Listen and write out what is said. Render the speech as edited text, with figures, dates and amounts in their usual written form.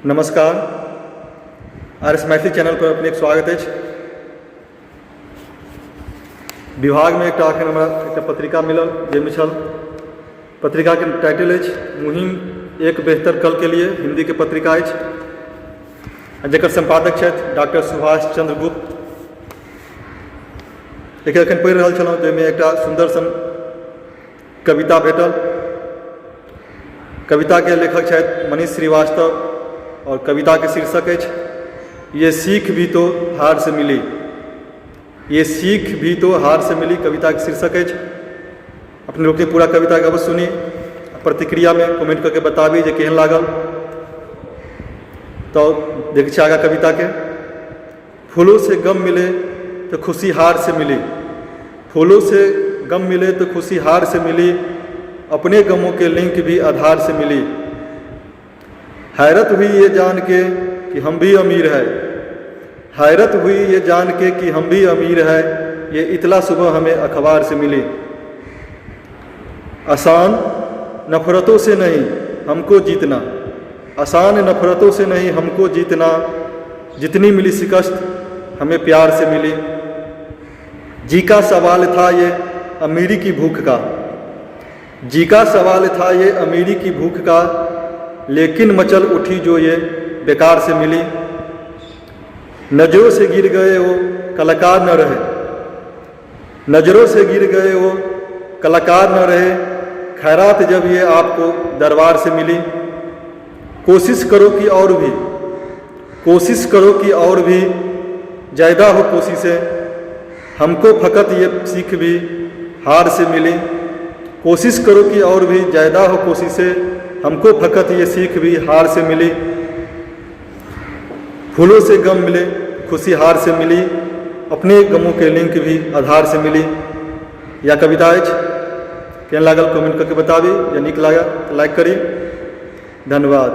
नमस्कार। RS Maithili channel पर अपने स्वागत है। विभाग में एखन हमरा एक पत्रिका मिलल जाहिमे छल पत्रिका के टाइटल है मुहिम एक बेहतर कल के लिए। हिंदी के पत्रिका है जकर संपादक छथि डॉक्टर सुभाष चंद्र गुप्त। एक एखन पढ़ि रहल छलहुँ जाहिमे एकटा सुंदर सन कविता भेटल। कविता के लेखक छथि मनीष श्रीवास्तव और कविता के शीर्षक है ये सीख भी तो हार से मिली। ये सीख भी तो हार से मिली कविता के शीर्षक है। अपने लोग पूरा कविता के अवश्य सुनी, प्रतिक्रिया में कमेंट करके बताबी जे केहन लागल। तो देख छी आगा कविता के। फूलों से गम मिले तो खुशी हार से मिली। फूलों से गम मिले तो खुशी हार से मिली। अपने गमों के लिंक भी आधार से मिली। हैरत हुई ये जान के कि हम भी अमीर है। हैरत हुई ये जान के कि हम भी अमीर है। ये इतला सुबह हमें अखबार से मिली। आसान नफरतों से नहीं हमको जीतना। आसान नफरतों से नहीं हमको जीतना। जितनी मिली शिकस्त हमें प्यार से मिली। जी का सवाल था ये अमीरी की भूख का। जी का सवाल था ये अमीरी की भूख का। लेकिन मचल उठी जो ये बेकार से मिली। नज़रों से गिर गए वो कलाकार न रहे। नज़रों से गिर गए वो कलाकार न रहे। खैरात जब ये आपको दरबार से मिली। कोशिश करो कि और भी, कोशिश करो कि और भी ज़्यादा हो कोशिशें। हमको फ़कत ये सीख भी हार से मिली। कोशिश करो कि और भी ज़्यादा हो कोशिशें। हमको फ़कत ये सीख भी हार से मिली। फूलों से गम मिले खुशी हार से मिली। अपने गमों के लिंक भी आधार से मिली। या कविता केहन लागल कमेंट करके बताबी। या नीक लागल तो लाइक करी। धन्यवाद।